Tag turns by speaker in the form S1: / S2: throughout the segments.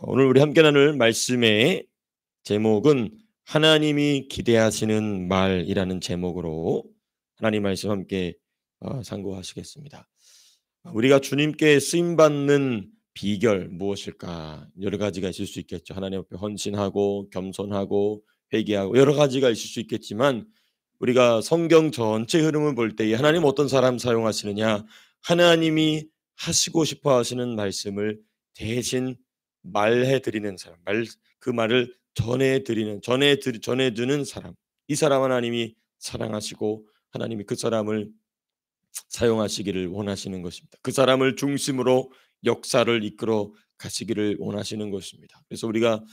S1: 오늘 우리 함께 나눌 말씀의 제목은 하나님이 기대하시는 말이라는 제목으로 하나님 말씀 함께 상고하시겠습니다. 우리가 주님께 쓰임받는 비결 무엇일까? 여러 가지가 있을 수 있겠죠. 하나님 앞에 헌신하고 겸손하고 회개하고 여러 가지가 있을 수 있겠지만 우리가 성경 전체 흐름을 볼 때 하나님 어떤 사람 사용하시느냐? 하나님이 하시고 싶어 하시는 말씀을 대신 말해 드리는 사람, 그 말을 전해주는 사람. 이 사람 하나님이 사랑하시고 하나님이 그 사람을 사용하시기를 원하시는 것입니다. 그 사람을 중심으로 역사를 이끌어 가시기를 원하시는 것입니다. 그래서 우리가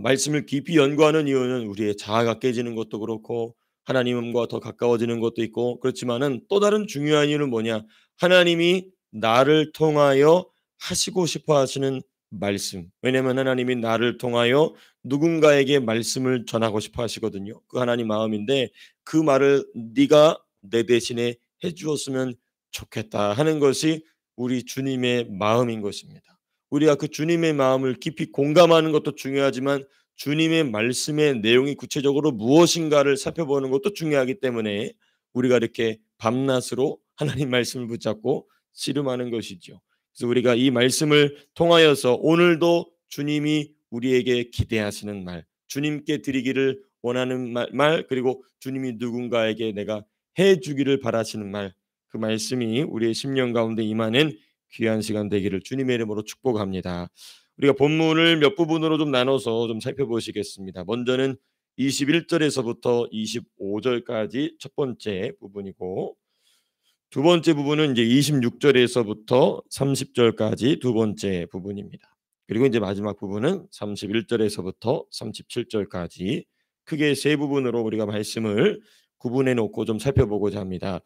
S1: 말씀을 깊이 연구하는 이유는 우리의 자아가 깨지는 것도 그렇고 하나님과 더 가까워지는 것도 있고 그렇지만은 또 다른 중요한 이유는 뭐냐? 하나님이 나를 통하여 하시고 싶어 하시는 말씀. 왜냐하면 하나님이 나를 통하여 누군가에게 말씀을 전하고 싶어 하시거든요. 그 하나님 마음인데 그 말을 네가 내 대신에 해주었으면 좋겠다 하는 것이 우리 주님의 마음인 것입니다. 우리가 그 주님의 마음을 깊이 공감하는 것도 중요하지만 주님의 말씀의 내용이 구체적으로 무엇인가를 살펴보는 것도 중요하기 때문에 우리가 이렇게 밤낮으로 하나님 말씀을 붙잡고 씨름하는 것이죠. 그래서 우리가 이 말씀을 통하여서 오늘도 주님이 우리에게 기대하시는 말, 주님께 드리기를 원하는 말 그리고 주님이 누군가에게 내가 해주기를 바라시는 말, 그 말씀이 우리의 심령 가운데 임하는 귀한 시간 되기를 주님의 이름으로 축복합니다. 우리가 본문을 몇 부분으로 좀 나눠서 좀 살펴보시겠습니다. 먼저는 21절에서부터 25절까지 첫 번째 부분이고 두 번째 부분은 이제 26절에서부터 30절까지 두 번째 부분입니다. 그리고 이제 마지막 부분은 31절에서부터 37절까지 크게 세 부분으로 우리가 말씀을 구분해 놓고 좀 살펴보고자 합니다.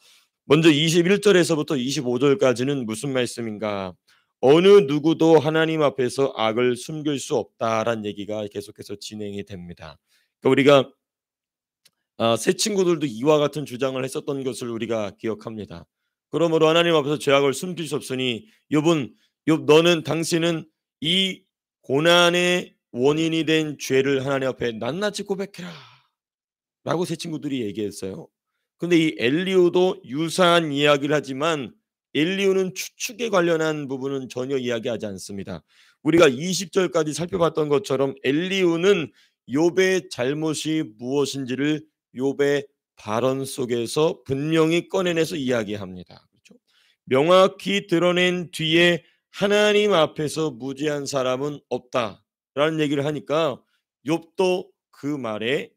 S1: 먼저 21절에서부터 25절까지는 무슨 말씀인가? 어느 누구도 하나님 앞에서 악을 숨길 수 없다라는 얘기가 계속해서 진행이 됩니다. 그러니까 우리가 새 친구들도 이와 같은 주장을 했었던 것을 우리가 기억합니다. 그러므로 하나님 앞에서 죄악을 숨길 수 없으니 욥 당신은 이 고난의 원인이 된 죄를 하나님 앞에 낱낱이 고백해라 라고 새 친구들이 얘기했어요. 근데 이 엘리후도 유사한 이야기를 하지만 엘리후는 추측에 관련한 부분은 전혀 이야기하지 않습니다. 우리가 20절까지 살펴봤던 것처럼 엘리후는 욥의 잘못이 무엇인지를 욥의 발언 속에서 분명히 꺼내내서 이야기합니다. 그렇죠? 명확히 드러낸 뒤에 하나님 앞에서 무죄한 사람은 없다라는 얘기를 하니까 욥도 그 말에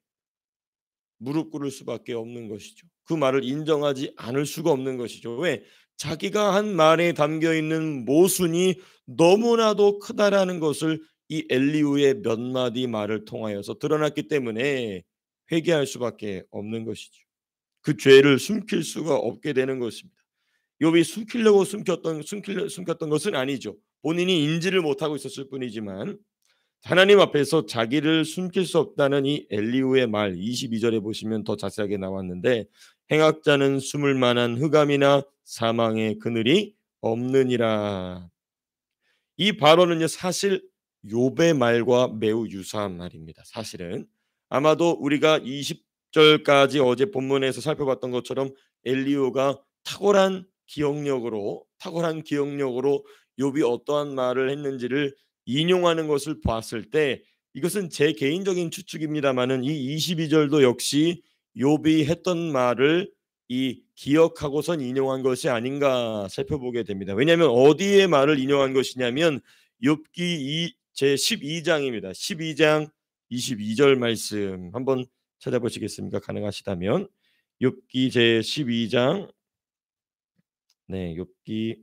S1: 무릎 꿇을 수밖에 없는 것이죠. 그 말을 인정하지 않을 수가 없는 것이죠. 왜? 자기가 한 말에 담겨 있는 모순이 너무나도 크다라는 것을 이 엘리후의 몇 마디 말을 통하여서 드러났기 때문에 회개할 수밖에 없는 것이죠. 그 죄를 숨길 수가 없게 되는 것입니다. 욥이 숨겼던 것은 아니죠. 본인이 인지를 못하고 있었을 뿐이지만 하나님 앞에서 자기를 숨길 수 없다는 이 엘리후의 말 22절에 보시면 더 자세하게 나왔는데 행악자는 숨을 만한 흑암이나 사망의 그늘이 없느니라. 이 발언은요 사실 욥의 말과 매우 유사한 말입니다. 사실은 아마도 우리가 20절까지 어제 본문에서 살펴봤던 것처럼 엘리후가 탁월한 기억력으로 욥이 어떠한 말을 했는지를 인용하는 것을 봤을 때 이것은 제 개인적인 추측입니다만은 이 22절도 역시 욥이 했던 말을 이 기억하고선 인용한 것이 아닌가 살펴보게 됩니다. 왜냐하면 어디에 말을 인용한 것이냐면 욥기 제 12장입니다. 12장 22절 말씀 한번 찾아보시겠습니까? 가능하시다면 욥기 제 12장 욥기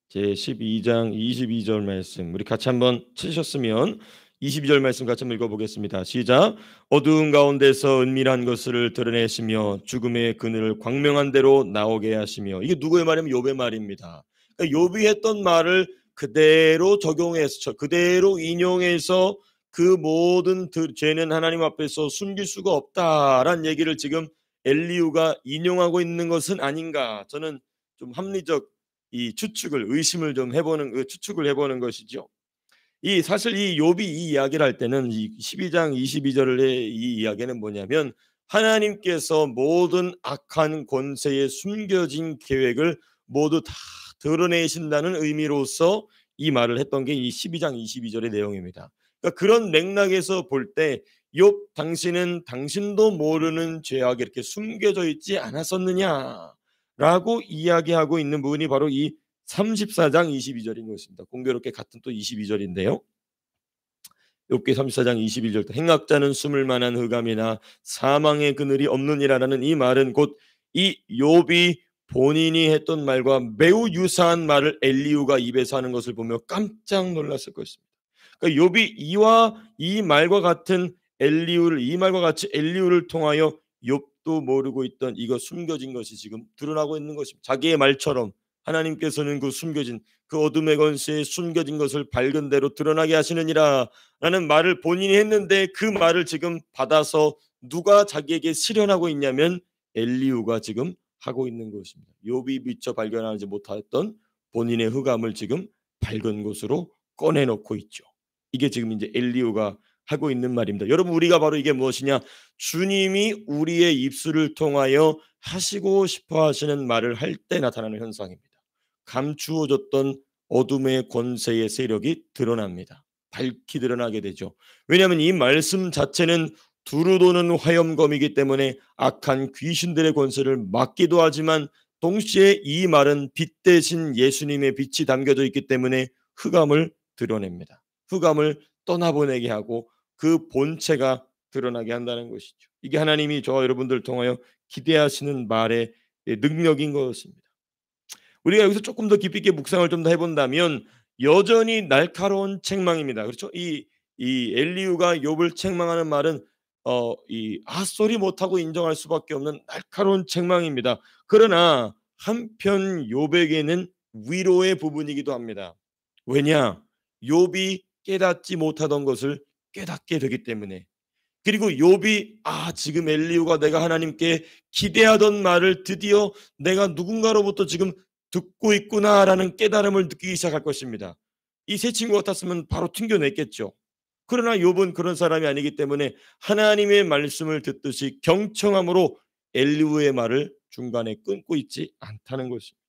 S1: 제 12장 22절 말씀 우리 같이 한번 찾으셨으면 22절 말씀 같이 한번 읽어보겠습니다. 시작. 어두운 가운데서 은밀한 것을 드러내시며 죽음의 그늘을 광명한 대로 나오게 하시며. 이게 누구의 말이면 욥의 말입니다. 그러니까 욥이 했던 말을 그대로 적용해서 그대로 인용해서 그 모든 죄는 하나님 앞에서 숨길 수가 없다라는 얘기를 지금 엘리후가 인용하고 있는 것은 아닌가. 저는 좀 합리적 이 추측을 의심을 좀 해보는 추측을 해보는 것이죠. 이 사실 이 욥이 이 이야기를 할 때는 이 12장 22절의 이 이야기는 뭐냐면 하나님께서 모든 악한 권세의 숨겨진 계획을 모두 다 드러내신다는 의미로서 이 말을 했던 게 이 12장 22절의 내용입니다. 그러니까 그런 맥락에서 볼 때 욥 당신은 당신도 모르는 죄악이 이렇게 숨겨져 있지 않았었느냐라고 이야기하고 있는 부분이 바로 이 34장 22절인 것입니다. 공교롭게 같은 또 22절인데요. 욥기 34장 21절 행악자는 숨을 만한 흑암이나 사망의 그늘이 없느니라라는 이 말은 곧 이 욥이 본인이 했던 말과 매우 유사한 말을 엘리후가 입에서 하는 것을 보며 깜짝 놀랐을 것입니다. 그러니까 욥이 이와 이 말과 같은 엘리후를 이 말과 같이 엘리후를 통하여 욥도 모르고 있던 이거 숨겨진 것이 지금 드러나고 있는 것입니다. 자기의 말처럼 하나님께서는 그 숨겨진 그 어둠의 권세에 숨겨진 것을 밝은 대로 드러나게 하시느니라 라는 말을 본인이 했는데 그 말을 지금 받아서 누가 자기에게 실현하고 있냐면 엘리후가 지금 하고 있는 것입니다. 욥이 미처 발견하지 못했던 본인의 흑암을 지금 밝은 곳으로 꺼내놓고 있죠. 이게 지금 이제 엘리후가 하고 있는 말입니다. 여러분 우리가 바로 이게 무엇이냐? 주님이 우리의 입술을 통하여 하시고 싶어 하시는 말을 할 때 나타나는 현상입니다. 감추어졌던 어둠의 권세의 세력이 드러납니다. 밝히 드러나게 되죠. 왜냐하면 이 말씀 자체는 두루 도는 화염검이기 때문에 악한 귀신들의 권세를 막기도 하지만 동시에 이 말은 빛 대신 예수님의 빛이 담겨져 있기 때문에 흑암을 드러냅니다. 흑암을 떠나보내게 하고 그 본체가 드러나게 한다는 것이죠. 이게 하나님이 저와 여러분들 통하여 기대하시는 말의 능력인 것입니다. 우리가 여기서 조금 더 깊이 있게 묵상을 좀 더 해본다면 여전히 날카로운 책망입니다. 그렇죠? 이 엘리후가 욥을 책망하는 말은 이 헛소리 못하고 인정할 수밖에 없는 날카로운 책망입니다. 그러나 한편 욥에게는 위로의 부분이기도 합니다. 왜냐? 욥이 깨닫지 못하던 것을 깨닫게 되기 때문에. 그리고 욥이 지금 엘리후가 내가 하나님께 기대하던 말을 드디어 내가 누군가로부터 지금 듣고 있구나라는 깨달음을 느끼기 시작할 것입니다. 이 세 친구 같았으면 바로 튕겨냈겠죠. 그러나 욥은 그런 사람이 아니기 때문에 하나님의 말씀을 듣듯이 경청함으로 엘리후의 말을 중간에 끊고 있지 않다는 것입니다.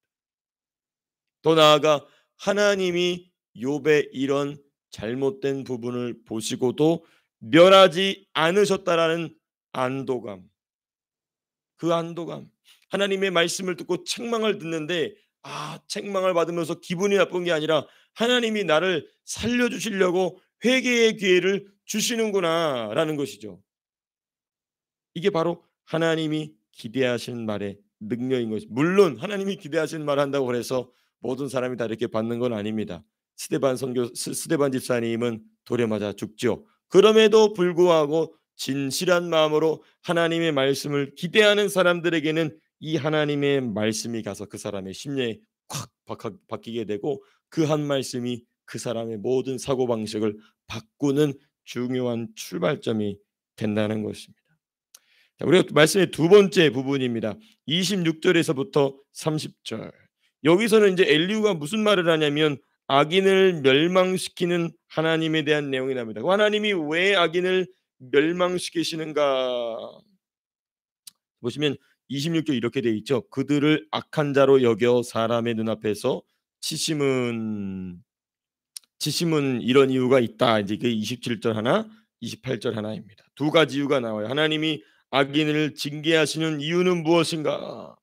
S1: 더 나아가 하나님이 욥의 이런 잘못된 부분을 보시고도 멸하지 않으셨다라는 안도감, 그 안도감, 하나님의 말씀을 듣고 책망을 듣는데 책망을 받으면서 기분이 나쁜 게 아니라 하나님이 나를 살려주시려고 회개의 기회를 주시는구나라는 것이죠. 이게 바로 하나님이 기대하시는 말의 능력인 것입니다. 물론 하나님이 기대하시는 말을 한다고 해서 모든 사람이 다 이렇게 받는 건 아닙니다. 스데반 집사님은 돌에 맞아 죽죠. 그럼에도 불구하고 진실한 마음으로 하나님의 말씀을 기대하는 사람들에게는 이 하나님의 말씀이 가서 그 사람의 심령에 콱 박히게 되고 그 한 말씀이 그 사람의 모든 사고방식을 바꾸는 중요한 출발점이 된다는 것입니다. 우리가 말씀의 두 번째 부분입니다. 26절에서부터 30절. 여기서는 이제 엘리후가 무슨 말을 하냐면 악인을 멸망시키는 하나님에 대한 내용이 나옵니다. 하나님이 왜 악인을 멸망시키시는가? 보시면 26절 이렇게 돼 있죠. 그들을 악한 자로 여겨 사람의 눈앞에서 치심은 이런 이유가 있다. 이제 그 27절 하나, 28절 하나입니다. 두 가지 이유가 나와요. 하나님이 악인을 징계하시는 이유는 무엇인가?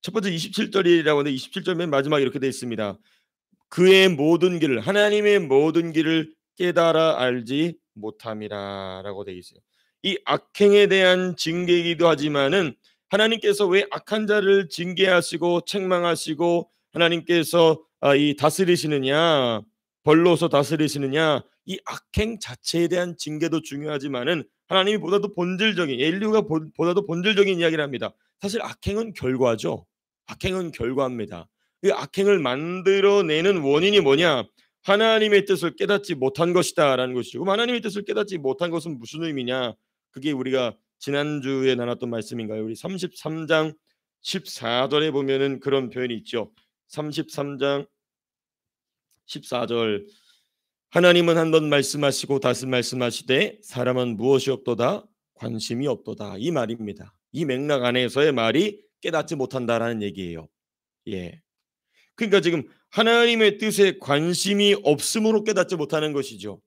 S1: 첫 번째 27절이라고 하는데 27절 맨 마지막에 이렇게 되어 있습니다. 그의 모든 길을 하나님의 모든 길을 깨달아 알지 못함이라라고 되어 있어요. 이 악행에 대한 징계이기도 하지만은 하나님께서 왜 악한 자를 징계하시고 책망하시고 하나님께서 이 다스리시느냐 벌로서 다스리시느냐 이 악행 자체에 대한 징계도 중요하지만은 하나님이 보다도 본질적인 엘리후가 보다도 본질적인 이야기를 합니다. 사실 악행은 결과죠. 악행은 결과입니다. 이 악행을 만들어내는 원인이 뭐냐? 하나님의 뜻을 깨닫지 못한 것이다라는 것이죠. 그럼 하나님의 뜻을 깨닫지 못한 것은 무슨 의미냐? 그게 우리가 지난주에 나눴던 말씀인가요? 우리 33장 14절에 보면은 그런 표현이 있죠. 33장 14절 하나님은 한 번 말씀하시고 다시 말씀하시되 사람은 무엇이 없도다 관심이 없도다 이 말입니다. 이 맥락 안에서의 말이 깨닫지 못한다라는 얘기예요. 예. 그러니까 지금 하나님의 뜻에 관심이 없음으로 깨닫지 못하는 것이죠.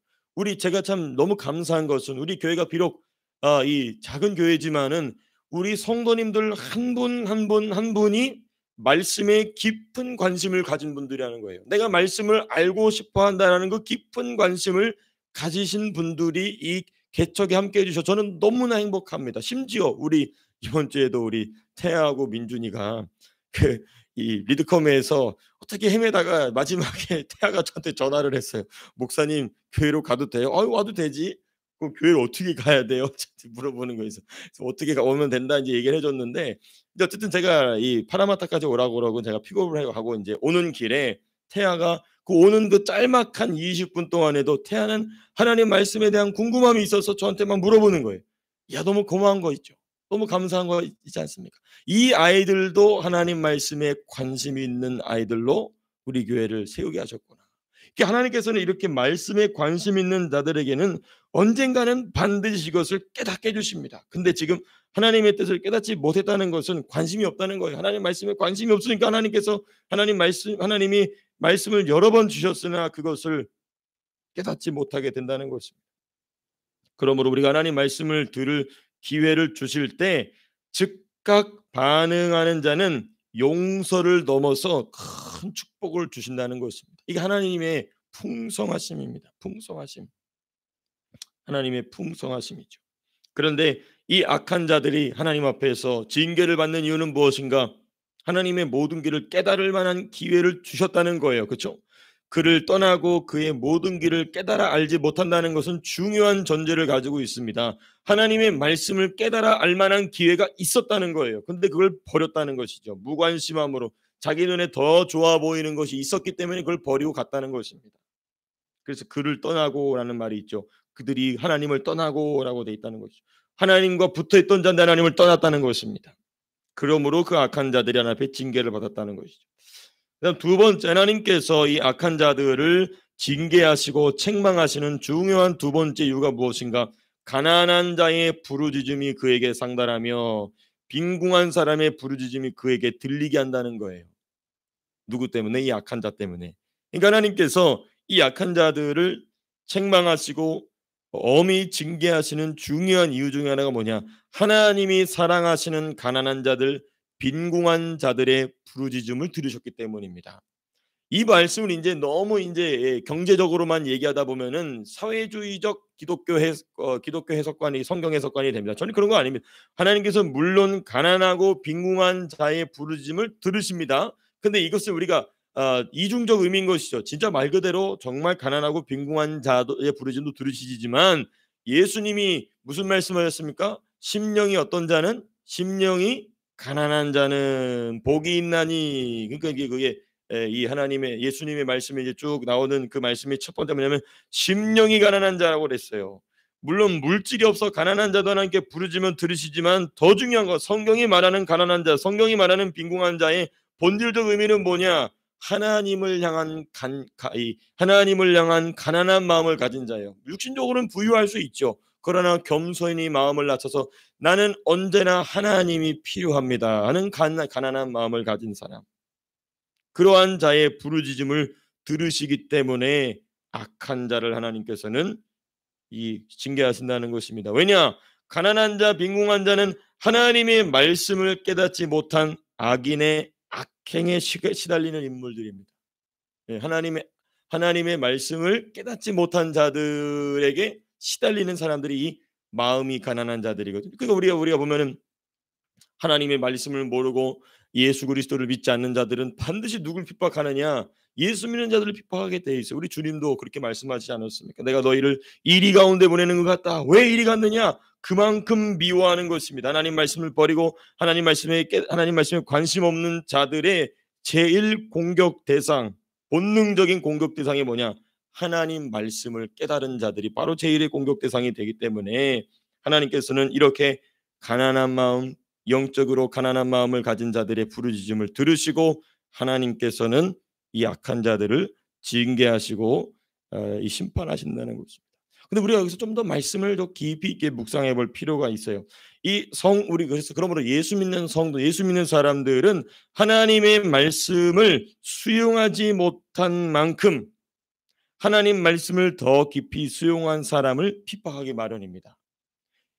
S1: 제가 참 너무 감사한 것은 우리 교회가 비록 이 작은 교회지만은 우리 성도님들 한 분 한 분 한 분이 말씀에 깊은 관심을 가진 분들이라는 거예요. 내가 말씀을 알고 싶어 한다는 그 깊은 관심을 가지신 분들이 이 개척에 함께 해주셔 저는 너무나 행복합니다. 심지어 우리 이번 주에도 우리 태아하고 민준이가 이 리드컴에서 어떻게 헤매다가 마지막에 태아가 저한테 전화를 했어요. 목사님 교회로 가도 돼요? 와도 되지. 그럼 교회를 어떻게 가야 돼요? 저한테 물어보는 거예요. 그래서 어떻게 오면 된다 이제 얘기를 해줬는데 이제 어쨌든 제가 이 파라마타까지 오라고 그러고 제가 픽업을 하고 이제 오는 길에 태아가 오는 그 짤막한 20분 동안에도 태아는 하나님 말씀에 대한 궁금함이 있어서 저한테만 물어보는 거예요. 야 너무 고마운 거 있죠. 너무 감사한 거 있지 않습니까? 이 아이들도 하나님 말씀에 관심이 있는 아이들로 우리 교회를 세우게 하셨구나. 하나님께서는 이렇게 말씀에 관심 있는 자들에게는 언젠가는 반드시 이것을 깨닫게 해주십니다. 근데 지금 하나님의 뜻을 깨닫지 못했다는 것은 관심이 없다는 거예요. 하나님 말씀에 관심이 없으니까 하나님께서 하나님이 말씀을 여러 번 주셨으나 그것을 깨닫지 못하게 된다는 것입니다. 그러므로 우리가 하나님 말씀을 들을 기회를 주실 때 즉각 반응하는 자는 용서를 넘어서 큰 축복을 주신다는 것입니다. 이게 하나님의 풍성하심입니다. 풍성하심. 하나님의 풍성하심이죠. 그런데 이 악한 자들이 하나님 앞에서 징계를 받는 이유는 무엇인가? 하나님의 모든 길을 깨달을 만한 기회를 주셨다는 거예요. 그렇죠? 그를 떠나고 그의 모든 길을 깨달아 알지 못한다는 것은 중요한 전제를 가지고 있습니다. 하나님의 말씀을 깨달아 알 만한 기회가 있었다는 거예요. 근데 그걸 버렸다는 것이죠. 무관심함으로 자기 눈에 더 좋아 보이는 것이 있었기 때문에 그걸 버리고 갔다는 것입니다. 그래서 그를 떠나고라는 말이 있죠. 그들이 하나님을 떠나고라고 돼 있다는 것이죠. 하나님과 붙어있던 자인데 하나님을 떠났다는 것입니다. 그러므로 그 악한 자들이 하나님 앞에 징계를 받았다는 것이죠. 그다음 두 번째 하나님께서 이 악한 자들을 징계하시고 책망하시는 중요한 두 번째 이유가 무엇인가? 가난한 자의 부르짖음이 그에게 상달하며 빈궁한 사람의 부르짖음이 그에게 들리게 한다는 거예요. 누구 때문에? 이 악한 자 때문에. 그러니까 하나님께서 이 악한 자들을 책망하시고 엄히 징계하시는 중요한 이유 중에 하나가 뭐냐? 하나님이 사랑하시는 가난한 자들, 빈궁한 자들의 부르짖음을 들으셨기 때문입니다. 이 말씀을 이제 너무 이제 경제적으로만 얘기하다 보면은 사회주의적 기독교 해석관이 성경 해석관이 됩니다. 저는 그런 거 아닙니다. 하나님께서 물론 가난하고 빈궁한 자의 부르짖음을 들으십니다. 근데 이것을 우리가 이중적 의미인 것이죠. 진짜 말 그대로 정말 가난하고 빈궁한 자의 부르짖음도 들으시지만 예수님이 무슨 말씀하셨습니까? 심령이 어떤 자는 심령이 가난한 자는 복이 있나니. 그러니까 이게 그게 이 하나님의 예수님의 말씀이 이제 쭉 나오는 그 말씀이 첫 번째 뭐냐면 심령이 가난한 자라고 그랬어요. 물론 물질이 없어 가난한 자도 하나님께 부르짖으면 들으시지만 더 중요한 건 성경이 말하는 가난한 자, 성경이 말하는 빈궁한 자의 본질적 의미는 뭐냐? 하나님을 향한 하나님을 향한 가난한 마음을 가진 자예요. 육신적으로는 부유할 수 있죠. 그러나 겸손히 마음을 낮춰서 나는 언제나 하나님이 필요합니다 하는 가난한 마음을 가진 사람. 그러한 자의 부르짖음을 들으시기 때문에 악한 자를 하나님께서는 이 징계하신다는 것입니다. 왜냐? 가난한 자, 빈궁한 자는 하나님의 말씀을 깨닫지 못한 악인의 악행에 시달리는 인물들입니다. 하나님의 말씀을 깨닫지 못한 자들에게 시달리는 사람들이 이 마음이 가난한 자들이거든요. 그러니까 우리가 보면은 하나님의 말씀을 모르고 예수 그리스도를 믿지 않는 자들은 반드시 누굴 핍박하느냐? 예수 믿는 자들을 핍박하게 돼 있어요. 우리 주님도 그렇게 말씀하시지 않았습니까? 내가 너희를 이리 가운데 보내는 것 같다. 왜 이리 갔느냐? 그만큼 미워하는 것입니다. 하나님 말씀을 버리고 하나님 말씀에 관심 없는 자들의 제일 공격 대상, 본능적인 공격 대상이 뭐냐? 하나님 말씀을 깨달은 자들이 바로 제일의 공격 대상이 되기 때문에 하나님께서는 이렇게 가난한 마음, 영적으로 가난한 마음을 가진 자들의 부르짖음을 들으시고 하나님께서는 이 악한 자들을 징계하시고 이 심판하신다는 것입니다. 근데 우리가 여기서 좀 더 말씀을 더 깊이 있게 묵상해 볼 필요가 있어요. 우리 그래서 그러므로 예수 믿는 성도, 예수 믿는 사람들은 하나님의 말씀을 수용하지 못한 만큼 하나님 말씀을 더 깊이 수용한 사람을 핍박하기 마련입니다.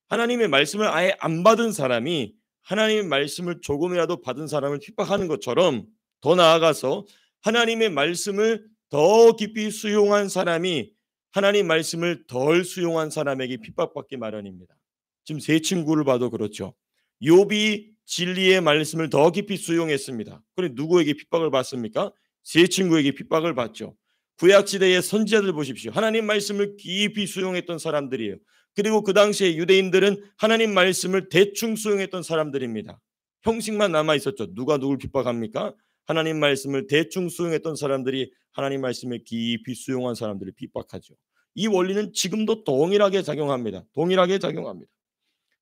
S1: 하나님의 말씀을 아예 안 받은 사람이 하나님의 말씀을 조금이라도 받은 사람을 핍박하는 것처럼, 더 나아가서 하나님의 말씀을 더 깊이 수용한 사람이 하나님 말씀을 덜 수용한 사람에게 핍박받기 마련입니다. 지금 세 친구를 봐도 그렇죠. 욥이 진리의 말씀을 더 깊이 수용했습니다. 그런데 누구에게 핍박을 받습니까? 세 친구에게 핍박을 받죠. 구약시대의 선지자들 보십시오. 하나님 말씀을 깊이 수용했던 사람들이에요. 그리고 그 당시에 유대인들은 하나님 말씀을 대충 수용했던 사람들입니다. 형식만 남아 있었죠. 누가 누굴 핍박합니까? 하나님 말씀을 대충 수용했던 사람들이 하나님 말씀을 깊이 수용한 사람들을 핍박하죠. 이 원리는 지금도 동일하게 작용합니다. 동일하게 작용합니다.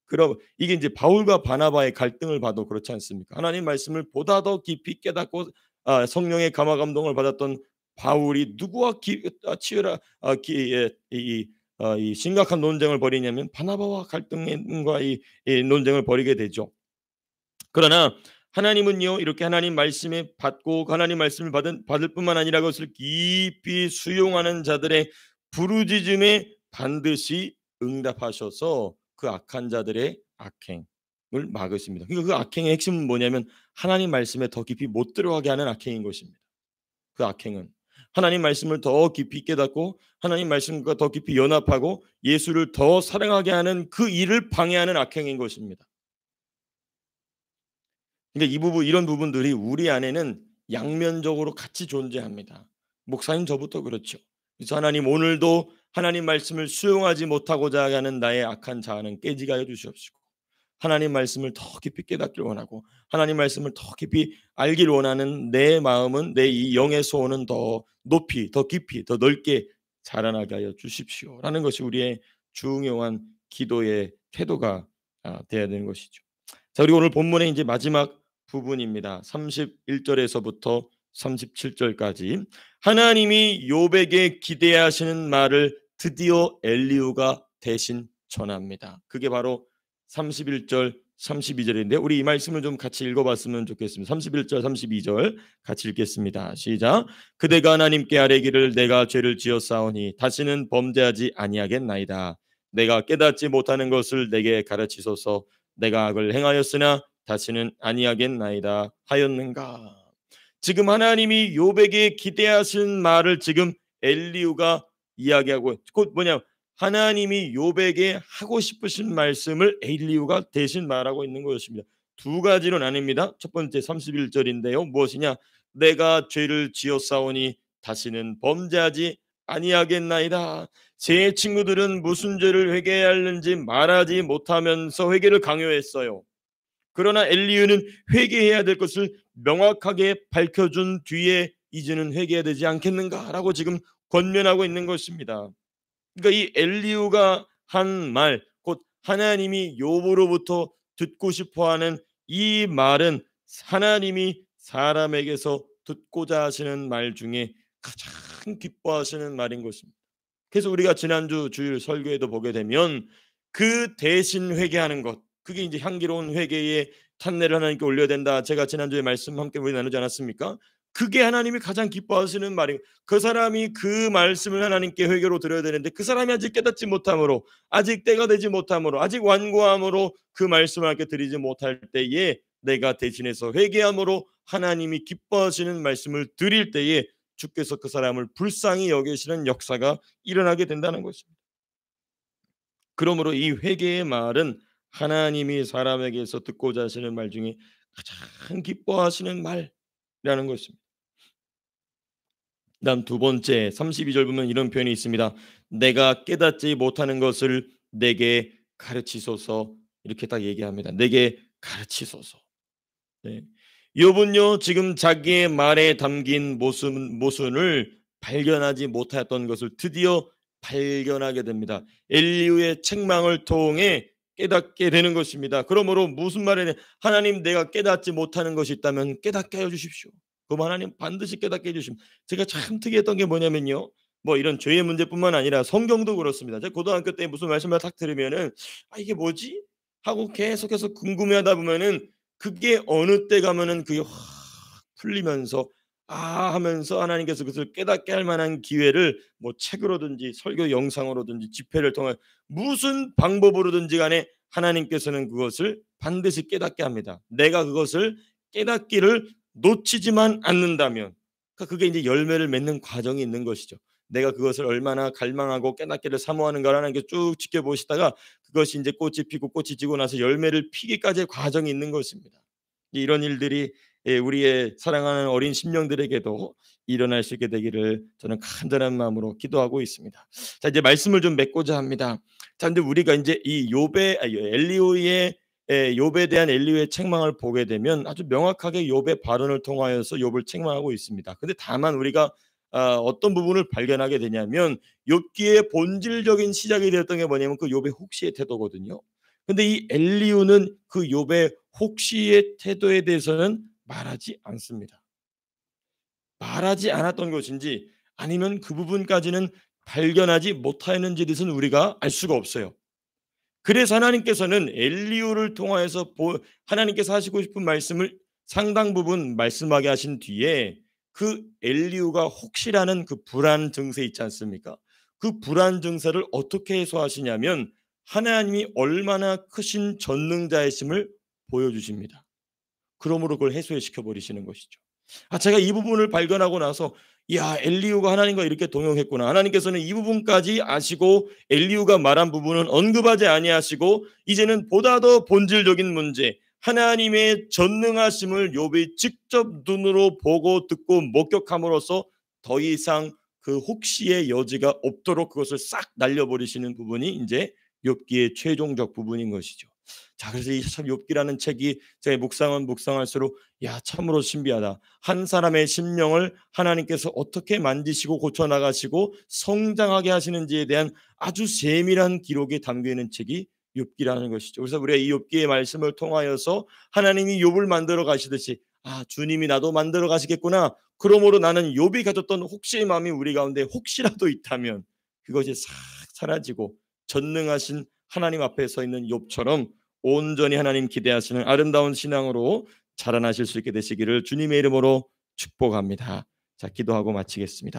S1: 그럼 이게 이제 바울과 바나바의 갈등을 봐도 그렇지 않습니까? 하나님 말씀을 보다 더 깊이 깨닫고 성령의 감화 감동을 받았던 바울이 누구와 치열한 이 심각한 논쟁을 벌이냐면 바나바와 갈등과 이 논쟁을 벌이게 되죠. 그러나 하나님은요, 이렇게 하나님 말씀에 받고 하나님 말씀을 받을 뿐만 아니라 그것을 깊이 수용하는 자들의 부르짖음에 반드시 응답하셔서 그 악한 자들의 악행을 막으십니다. 그러니까 그 악행의 핵심은 뭐냐면 하나님 말씀에 더 깊이 못 들어가게 하는 악행인 것입니다. 그 악행은 하나님 말씀을 더 깊이 깨닫고 하나님 말씀과 더 깊이 연합하고 예수를 더 사랑하게 하는 그 일을 방해하는 악행인 것입니다. 그러니까 이런 부분들이 우리 안에는 양면적으로 같이 존재합니다. 목사님 저부터 그렇죠. 그래서 하나님 오늘도 하나님 말씀을 수용하지 못하고자 하는 나의 악한 자아는 깨지게 하여 주시옵시고 하나님 말씀을 더 깊이 깨닫기를 원하고 하나님 말씀을 더 깊이 알기를 원하는 내 마음은, 내 이 영의 소원은 더 높이, 더 깊이, 더 넓게 자라나게 하여 주십시오라는 것이 우리의 중요한 기도의 태도가 되어야 되는 것이죠. 자, 그리고 오늘 본문의 이제 마지막 부분입니다. 31절에서부터 37절까지 하나님이 욥에게 기대하시는 말을 드디어 엘리후가 대신 전합니다. 그게 바로 31절 32절인데 우리 이 말씀을 좀 같이 읽어봤으면 좋겠습니다. 31절 32절 같이 읽겠습니다. 시작. 그대가 하나님께 아뢰기를 내가 죄를 지었사오니 다시는 범죄하지 아니하겠나이다. 내가 깨닫지 못하는 것을 내게 가르치소서. 내가 악을 행하였으나 다시는 아니하겠나이다 하였는가. 지금 하나님이 욥에게 기대하신 말을 지금 엘리후가 이야기하고, 곧 뭐냐, 하나님이 욥에게 하고 싶으신 말씀을 엘리후가 대신 말하고 있는 것입니다. 두 가지로 나뉩니다. 첫 번째 31절인데요. 무엇이냐? 내가 죄를 지었사오니 다시는 범죄하지 아니하겠나이다. 제 친구들은 무슨 죄를 회개하는지 말하지 못하면서 회개를 강요했어요. 그러나 엘리후는 회개해야 될 것을 명확하게 밝혀준 뒤에 이제는 회개해야 되지 않겠는가라고 지금 권면하고 있는 것입니다. 그러니까 이 엘리후가 한 말, 곧 하나님이 욥으로부터 듣고 싶어하는 이 말은 하나님이 사람에게서 듣고자 하시는 말 중에 가장 기뻐하시는 말인 것입니다. 그래서 우리가 지난주 주일 설교에도 보게 되면 그 대신 회개하는 것, 그게 이제 향기로운 회개의 탄내를 하나님께 올려야 된다. 제가 지난주에 말씀 함께 우리 나누지 않았습니까? 그게 하나님이 가장 기뻐하시는 말이에요. 그 사람이 그 말씀을 하나님께 회개로 드려야 되는데 그 사람이 아직 깨닫지 못함으로, 아직 때가 되지 못함으로, 아직 완고함으로 그 말씀을 하나님께 드리지 못할 때에 내가 대신해서 회개함으로 하나님이 기뻐하시는 말씀을 드릴 때에 주께서 그 사람을 불쌍히 여기시는 역사가 일어나게 된다는 것입니다. 그러므로 이 회개의 말은 하나님이 사람에게서 듣고자 하시는 말 중에 가장 기뻐하시는 말이라는 것입니다. 다음 두 번째 32절 보면 이런 표현이 있습니다. 내가 깨닫지 못하는 것을 내게 가르치소서. 이렇게 딱 얘기합니다. 내게 가르치소서. 네. 욥은요 지금 자기의 말에 담긴 모순을 발견하지 못했던 것을 드디어 발견하게 됩니다. 엘리후의 책망을 통해 깨닫게 되는 것입니다. 그러므로 무슨 말이냐, 하나님 내가 깨닫지 못하는 것이 있다면 깨닫게 하여 주십시오. 그럼 하나님 반드시 깨닫게 해 주십니다. 제가 참 특이했던 게 뭐냐면요. 뭐 이런 죄의 문제뿐만 아니라 성경도 그렇습니다. 제가 고등학교 때 무슨 말씀을 딱 들으면은 '아 이게 뭐지?' 하고 계속해서 궁금해하다 보면은 그게 어느 때 가면은 그게 확 풀리면서 '아.' 하면서 하나님께서 그것을 깨닫게 할 만한 기회를 뭐 책으로든지 설교 영상으로든지 집회를 통해 무슨 방법으로든지 간에 하나님께서는 그것을 반드시 깨닫게 합니다. 내가 그것을 깨닫기를 놓치지만 않는다면 그러니까 그게 이제 열매를 맺는 과정이 있는 것이죠. 내가 그것을 얼마나 갈망하고 깨닫기를 사모하는가를 하나님께서 쭉 지켜보시다가 그것이 이제 꽃이 피고 꽃이 지고 나서 열매를 피기까지의 과정이 있는 것입니다. 이런 일들이 우리의 사랑하는 어린 심령들에게도 일어날 수 있게 되기를 저는 간절한 마음으로 기도하고 있습니다. 자 이제 말씀을 좀 맺고자 합니다. 자 근데 우리가 인제 이 욥의 엘리후의 욥에 대한 엘리후의 책망을 보게 되면 아주 명확하게 욥의 발언을 통하여서 욥을 책망하고 있습니다. 근데 다만 우리가 어떤 부분을 발견하게 되냐면 욥기의 본질적인 시작이 되었던 게 뭐냐면 그 욥의 혹시의 태도거든요. 근데 이 엘리후는 그 욥의 혹시의 태도에 대해서는 말하지 않습니다. 말하지 않았던 것인지 아니면 그 부분까지는 발견하지 못하였는지는 우리가 알 수가 없어요. 그래서 하나님께서는 엘리후를 통하여서 하나님께서 하시고 싶은 말씀을 상당 부분 말씀하게 하신 뒤에 그 엘리후가 혹시라는 그 불안 증세 있지 않습니까? 그 불안 증세를 어떻게 해소하시냐면 하나님이 얼마나 크신 전능자이심을 보여주십니다. 그러므로 그걸 해소시켜 버리시는 것이죠. 제가 이 부분을 발견하고 나서 '야 엘리후가 하나님과 이렇게 동행했구나. 하나님께서는 이 부분까지 아시고 엘리후가 말한 부분은 언급하지 아니하시고 이제는 보다 더 본질적인 문제 하나님의 전능하심을 욥이 직접 눈으로 보고 듣고 목격함으로써 더 이상 그 혹시의 여지가 없도록 그것을 싹 날려버리시는 부분이 인제 욥기의 최종적 부분인 것이죠. 자 그래서 이 참 욥기라는 책이 제가 묵상하면 묵상할수록 야 참으로 신비하다. 한 사람의 심령을 하나님께서 어떻게 만지시고 고쳐 나가시고 성장하게 하시는지에 대한 아주 세밀한 기록이 담겨 있는 책이 욥기라는 것이죠. 그래서 우리가 이 욥기의 말씀을 통하여서 하나님이 욥을 만들어 가시듯이 주님이 나도 만들어 가시겠구나. 그러므로 나는 욥이 가졌던 혹시의 마음이 우리 가운데 혹시라도 있다면 그것이 싹 사라지고 전능하신 하나님 앞에 서 있는 욥처럼 온전히 하나님 기대하시는 아름다운 신앙으로 자라나실 수 있게 되시기를 주님의 이름으로 축복합니다. 자 기도하고 마치겠습니다.